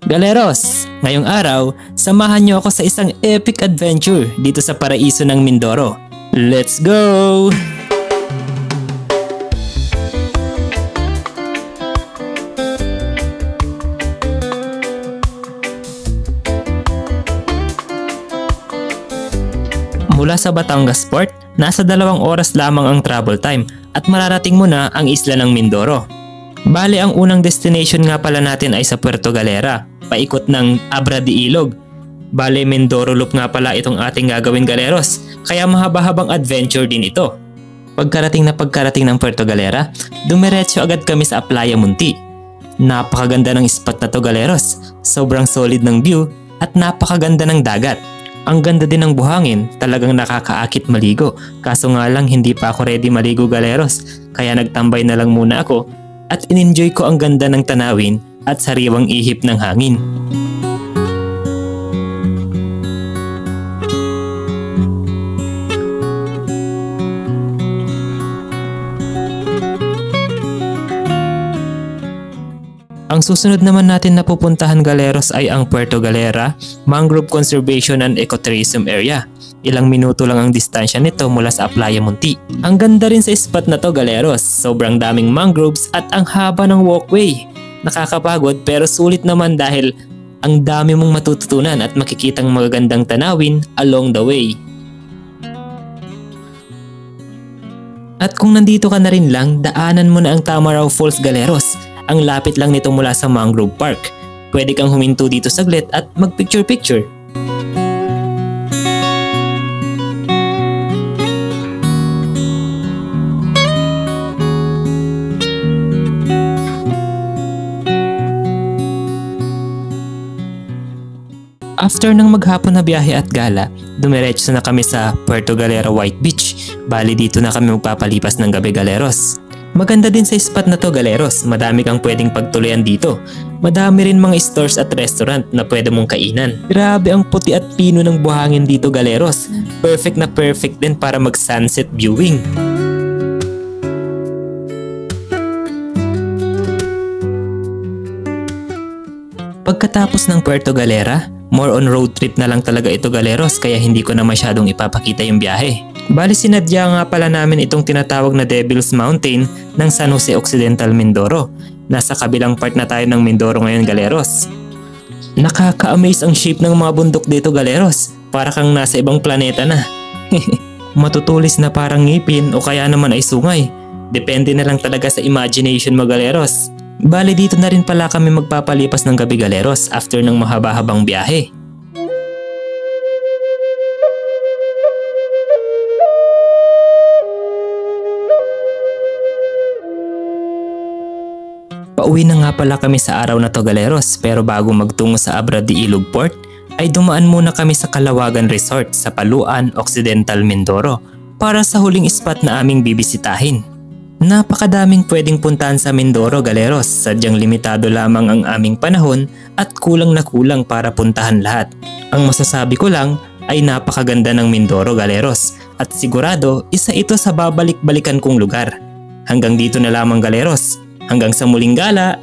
Galeros, ngayong araw, samahan niyo ako sa isang epic adventure dito sa paraiso ng Mindoro. Let's go! Mula sa Batangas Port, nasa 2 oras lamang ang travel time at mararating mo na ang isla ng Mindoro. Bale, ang unang destination nga pala natin ay sa Puerto Galera, paikot ng Abra de Ilog. Bale, Mindoro Loop nga pala itong ating gagawin, Galeros, kaya mahaba-habang adventure din ito. Pagkarating ng Puerto Galera, dumiretso agad kami sa Playa Munti. Napakaganda ng spot na to, Galeros, sobrang solid ng view at napakaganda ng dagat. Ang ganda din ng buhangin, talagang nakakaakit maligo. Kaso nga lang hindi pa ako ready maligo, Galeros, kaya nagtambay na lang muna ako at in-enjoy ko ang ganda ng tanawin at sariwang ihip ng hangin. Ang susunod naman natin na pupuntahan, Galeros, ay ang Puerto Galera Mangrove Conservation and Ecotourism Area. Ilang minuto lang ang distansya nito mula sa Playa Munti. Ang ganda rin sa spot na to, Galeros. Sobrang daming mangroves at ang haba ng walkway. Nakakapagod pero sulit naman dahil ang dami mong matututunan at makikitang magagandang tanawin along the way. At kung nandito ka na rin lang, daanan mo na ang Tamaraw Falls, Galeros. Ang lapit lang nito mula sa Mangrove Park. Pwede kang huminto dito saglit at mag-picture-picture. After ng maghapon na biyahe at gala, dumiretso na kami sa Puerto Galera White Beach. Bali, dito na kami magpapalipas ng gabi, Galeros. Maganda din sa spot na to, Galeros. Madami kang pwedeng pagtuluyan dito. Madami rin mga stores at restaurant na pwede mong kainan. Grabe ang puti at pino ng buhangin dito, Galeros. Perfect na perfect din para mag-sunset viewing. Pagkatapos ng Puerto Galera, more on road trip na lang talaga ito, Galeros, kaya hindi ko na masyadong ipapakita yung biyahe. Bali, sinadya nga pala namin itong tinatawag na Devil's Mountain ng San Jose Occidental, Mindoro. Nasa kabilang part na tayo ng Mindoro ngayon, Galeros. Nakaka-amaze ang shape ng mga bundok dito, Galeros. Para kang nasa ibang planeta na. Matutulis na parang ngipin o kaya naman ay sungay. Depende na lang talaga sa imagination mo, Galeros. Bali, dito na rin pala kami magpapalipas ng gabi, Galeros, after ng mahaba-habang biyahe. Pauwi na nga pala kami sa araw na to, Galeros, pero bago magtungo sa Abra de Ilog Port, ay dumaan muna kami sa Kalawagan Resort sa Paluan, Occidental, Mindoro para sa huling spot na aming bibisitahin. Napakadaming pwedeng puntahan sa Mindoro, Galeros, sadyang limitado lamang ang aming panahon at kulang na kulang para puntahan lahat. Ang masasabi ko lang ay napakaganda ng Mindoro, Galeros, at sigurado isa ito sa babalik-balikan kong lugar. Hanggang dito na lamang, Galeros. Hanggang sa muling gala!